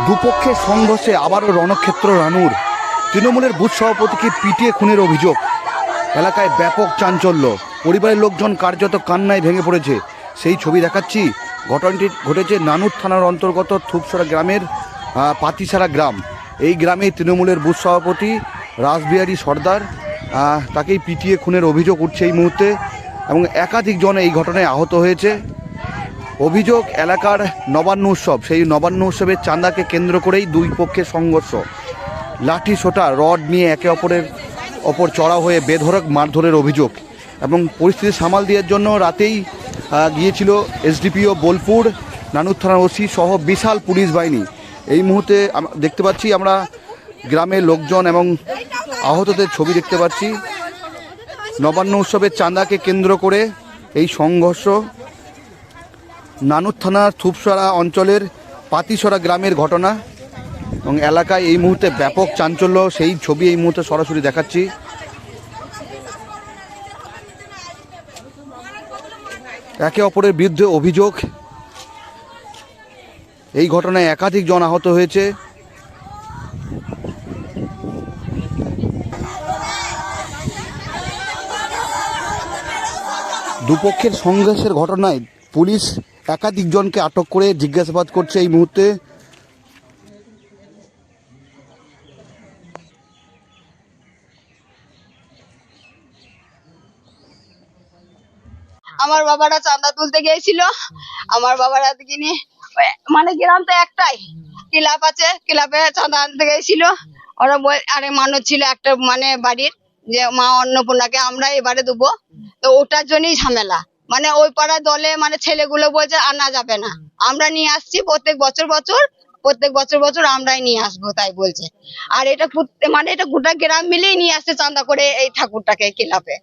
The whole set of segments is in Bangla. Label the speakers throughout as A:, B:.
A: দুপক্ষের সংঘর্ষে আবারও রণক্ষেত্র রানুর। তৃণমূলের বুথ সভাপতিকে পিটিয়ে খুনের অভিযোগ। এলাকায় ব্যাপক চাঞ্চল্য, পরিবারের লোকজন কার্যত কান্নায় ভেঙে পড়েছে। সেই ছবি দেখাচ্ছি। ঘটনাটি ঘটেছে নানুর থানার অন্তর্গত থুপসরা গ্রামের পাতিসারা গ্রাম। এই গ্রামে তৃণমূলের বুথ সভাপতি রাসবিহারী সর্দার, তাকেই পিটিয়ে খুনের অভিযোগ উঠছে এই মুহূর্তে, এবং একাধিক জন এই ঘটনায় আহত হয়েছে। অভিযোগ এলাকার নবান্ন উৎসব, সেই নবান্ন উৎসবের চাঁদাকে কেন্দ্র করেই দুই পক্ষের সংঘর্ষ। লাঠি সোটা রড নিয়ে একে অপরের ওপর চড়া হয়ে বেধড়ক মারধরের অভিযোগ। এবং পরিস্থিতি সামাল দেওয়ার জন্য রাতেই গিয়েছিল এসডিপিও বোলপুর, নানুর থানার ওসি সহ বিশাল পুলিশ বাহিনী। এই মুহূর্তে দেখতে পাচ্ছি আমরা গ্রামের লোকজন এবং আহতদের ছবি দেখতে পাচ্ছি। নবান্ন উৎসবের চাঁদাকে কেন্দ্র করে এই সংঘর্ষ। নানুর থানার থুপসরা অঞ্চলের পাতিসরা গ্রামের ঘটনা, এবং এলাকায় এই মুহূর্তে ব্যাপক চাঞ্চল্য। সেই ছবি এই মুহূর্তে সরাসরি দেখাচ্ছি। একে অপরের বিরুদ্ধে অভিযোগ। এই ঘটনায় একাধিক জন আহত হয়েছে। দুপক্ষের সংঘর্ষের ঘটনায় পুলিশ একাধিক জনকে আটক করে জিজ্ঞাসাবাদ করছে এই মুহূর্তে।
B: আমার বাবারা চাঁদা তুলতে গিয়েছিল। আমার বাবারা কিনে মানে গ্রাম তো একটাই ক্লাব আছে, ক্লাবে চাঁদা আনতে গিয়েছিল। ওরা আরে মানত ছিল একটা মানে বাড়ির, যে মা অন্নপূর্ণাকে আমরা এবারে দেবো। তো ওটার জন্যই ঝামেলা। মানে ওই পাড়ার দলে মানে ছেলেগুলো বলছে আনা যাবে না, আমরা নিয়ে আসছি প্রত্যেক বছর আমরাই নিয়ে আসবো তাই বলছে। আর এটা মানে এটা গোটা গ্রাম মিলেই নিয়ে আসছে চাঁদা করে এই ঠাকুরটাকে ক্লাবে।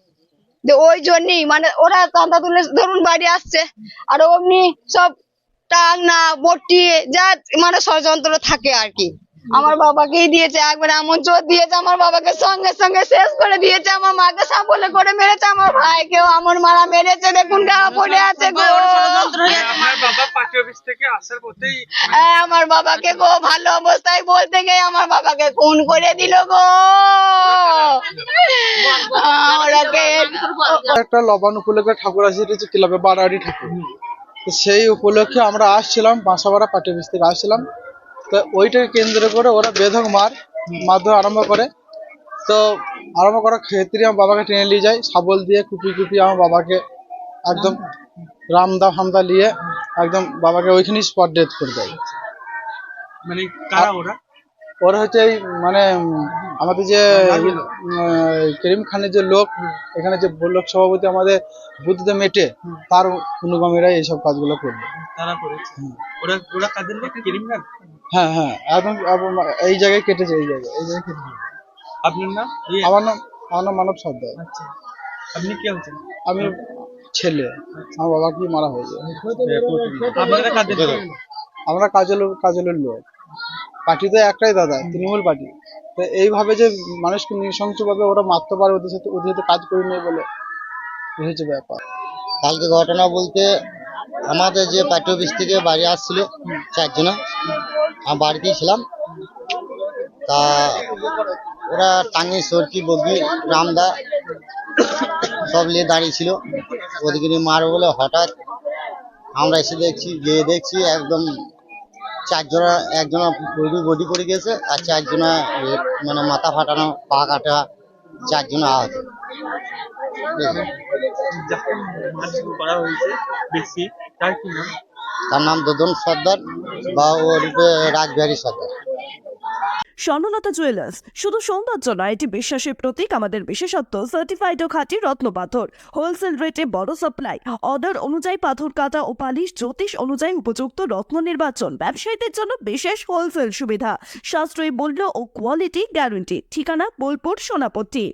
B: ওই জন্যই মানে ওরা চাঁদা তুলে ধরুন বাড়ি আসছে, আর অমনি সব টাং না বটি যা মানে ষড়যন্ত্র থাকে আর কি। আমার বাবাকেই দিয়েছে একবার, এমন চোর দিয়েছে আমার বাবাকে সঙ্গে সঙ্গে শেষ করে দিয়েছে। আমার মাকে সাপলে করে মেরেছে, আমার ভাইকেও এমন মারা মেরেছে, দেখুন গাঁ পড়ে আছে গো। আমার বাবাকে গো ভালো অবস্থায় বলতে গিয়ে আমার বাবাকে খুন করে দিল গো।
C: একটা লবান উপলক্ষে ঠাকুর আসছে ক্লাবে বাড়াড়ি ঠাকুর, তো সেই উপলক্ষে আমরা আসছিলাম বাঁশাপাড়া পার্টি অফিস থেকে আসছিলাম। তো ওইটাকে কেন্দ্র করে ওরা বেধক মারধর আরম্ভ করে। তো আরম্ভ করার ক্ষেত্রে আমার বাবাকে টেনে নিয়ে যায়, শাবল দিয়ে কুপি আমার বাবাকে একদম রামদা ফামদা নিয়ে একদম বাবাকে ওইখানেই স্পট ডেথ করে দেয়।
D: মানে কারা ওরা?
C: ওরা হচ্ছে এই মানে আমাদের যে করিম খানের যে লোক, এখানে যে লোক সভাপতি আমাদের বুদ্ধদেব মেটে, তার অনুগামীরা এইসব কাজগুলো করবে।
D: তারা করেছে। ওরা কাদের লোক? করিম খান?
C: হ্যাঁ, একদম এই জায়গায় কেটেছে, এই জায়গায় কেটেছে।
D: আপনার নাম?
C: আমার নাম মানব সর্দার।
D: আচ্ছা, আপনি কে হচ্ছেন?
C: আমি ছেলে, আমার বাবাকে মারা হয়েছে।
D: আপনারা কাদের লোক?
C: আমরা কাজলের লোক। পার্টি তো একটাই দাদা, তৃণমূল পার্টি। তো এইভাবে যে মানুষকে নৃশংসভাবে ওরা মারতে পারে, ওদের সাথে কাজ করি নেই বলে এই হচ্ছে ব্যাপার।
E: কালকে ঘটনা বলতে আমাদের যে পার্টি অফিস থেকে বাড়ি আসছিল 4 জন, আমি বাড়িতেই ছিলাম। তা ওরা টাঙ্গি সরকি বগি রামদা সব নিয়ে দাঁড়িয়ে ছিল, ওদিকে নিয়ে মারবে বলে হঠাৎ আমরা এসে দেখছি একদম 4 জনা, একজনা বডি পড়ে গেছে, আর 4 জনা মানে মাথা ফাটানো, পা কাটা, 4 জনা আহত।
D: করা হয়েছে বেশি, তার কি নাম?
E: তার নাম দদন সর্দার বা ওর রূপে রাসবিহারী সর্দার।
F: স্বর্ণলতা জুয়েলার্স শুধু সৌন্দর্য নয়, এটি বিশ্বাসের প্রতীক। আমাদের বিশেষত্ব সার্টিফাইড ও খাঁটি রত্ন পাথর, হোলসেল রেটে বড় সাপ্লাই, অর্ডার অনুযায়ী পাথর কাটা ও পালিশ, জ্যোতিষ অনুযায়ী উপযুক্ত রত্ন নির্বাচন, ব্যবসায়ীদের জন্য বিশেষ হোলসেল সুবিধা, সাশ্রয়ী মূল্য ও কোয়ালিটি গ্যারান্টি। ঠিকানা বোলপুর সোনাপট্টি।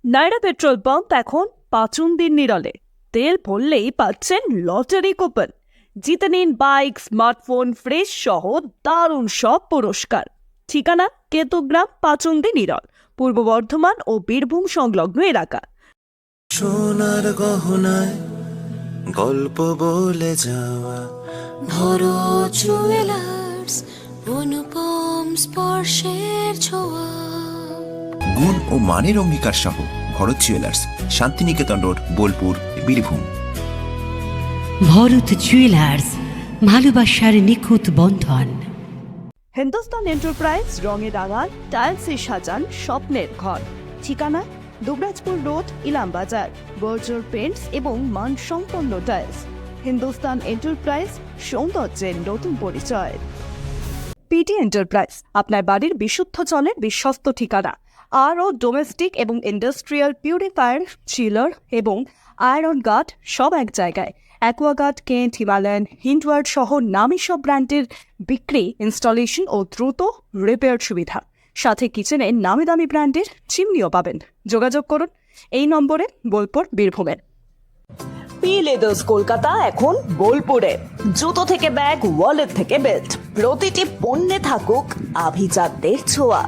F: নাইরা পেট্রোল পাম্প এখন পাচুন্দির নিরলে। তেল ভরলেই পাচ্ছেন লটারি কুপন। জিতে নিন বাইক, স্মার্টফোন, ফ্রিজ সহ দারুণ সব পুরস্কার। ঠিকানা কেতুগ্রাম, পাচুন্দি নিরল, পূর্ব বর্ধমান ও বীরভূম সংলগ্ন এলাকা।
G: সোনার গহনায় গল্প বলে যাওয়া
H: ভরো জুয়েলার্স, অনুপম স্পর্শের ছোঁয়া।
I: গুণ ও মানের অঙ্গীকার সহ Bharat jewellers, Shantiniketan road, Bolpur, Birbhum.
H: Bharat jewellers, ভালোবাসার নিখুঁত বন্ধন।
F: হিন্দুস্তান এন্টারপ্রাইজ রঙে রাঙান, টাইলসে সাজান স্বপ্নের ঘর। ঠিকানা দুবরাজপুর রোড, ইলামবাজার। বর্জর পেন্টস এবং মানসম্পন্ন টাইলস। হিন্দুস্তান এন্টারপ্রাইজ, সৌন্দর্যের নতুন পরিচয়। পিটি এন্টারপ্রাইজ, আপনার বাড়ির বিশুদ্ধ জলের বিশ্বস্ত ঠিকানা। আরও ডোমেস্টিক এবং ইন্ডাস্ট্রিয়াল পিউরিফায়ার, চিলার এবং আয়রন গার্ড সব এক জায়গায়। অ্যাকোয়াগার্ড, কেন্ট, হিমালয়ান, হিন্ডওয়ার্ড সহ নামী সব ব্র্যান্ডের বিক্রি, ইনস্টলেশন ও দ্রুত রিপেয়ার সুবিধা। সাথে কিচেনে নামি দামি ব্র্যান্ডের চিমনিও পাবেন। যোগাযোগ করুন এই নম্বরে, বোলপুর, বীরভূমের। পি লেদার্স কলকাতা এখন বোলপুরে। জুতো থেকে ব্যাগ, ওয়ালেট থেকে বেল্ট, প্রতিটি পণ্যে থাকুক আভিজাত্যের ছোঁয়া।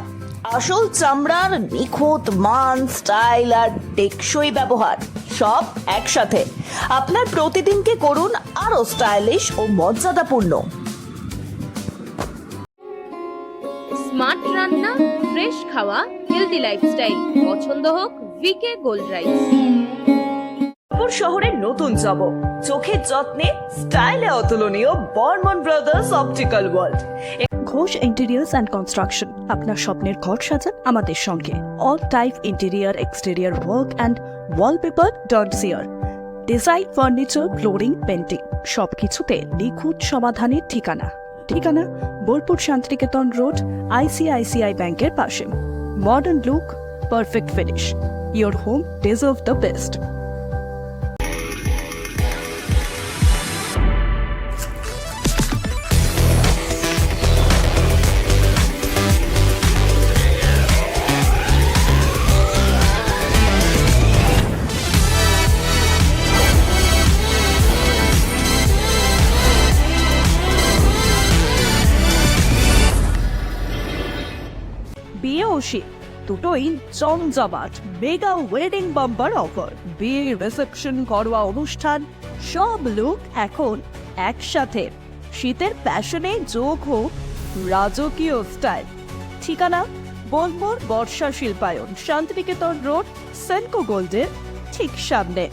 F: আসল চামড়ার নিখুঁত মান, স্টাইল আর টেকসই ব্যবহার সব একসাথে। আপনার প্রতিদিনকে করুন আরো স্টাইলিশ ও মর্যাদাপূর্ণ।
J: স্মার্ট রান্না, ফ্রেশ খাওয়া, হেলদি লাইফস্টাইল। পছন্দ হোক ভিকে গোল্ড রাইস।
F: শহরের নতুন জব, চোখের যত্নে স্টাইলে অতুলনীয় Barman brothers optical world. Ghosh interiors and construction, আপনার স্বপ্নের ঘর সাজান আমাদের সঙ্গে। All type interior, exterior work and wallpaper dot CR. Design, furniture, flooring, painting সবকিছুতে নিখুঁত সমাধানের ঠিকানা। ঠিকানা বোলপুর, শান্তিনিকেতন রোড, আইসিআইসিআই ব্যাংকের পাশে। Modern look, perfect finish. Your home deserve the best. বিয়ে ও শীত দুটোই জমজমাট মেগা ওয়েডিং বাম্পার অফার। বিয়ে, রিসেপশন, ঘরোয়া অনুষ্ঠান সব লুক এখন একসাথে। শীতের প্যাশনে যোগ হোক রাজকীয় স্টাইল। ঠিকানা বোলপুর, বর্ষা শিল্পায়ন, শান্তিনিকেতন রোড, সেনকো গোল্ডের ঠিক সামনে।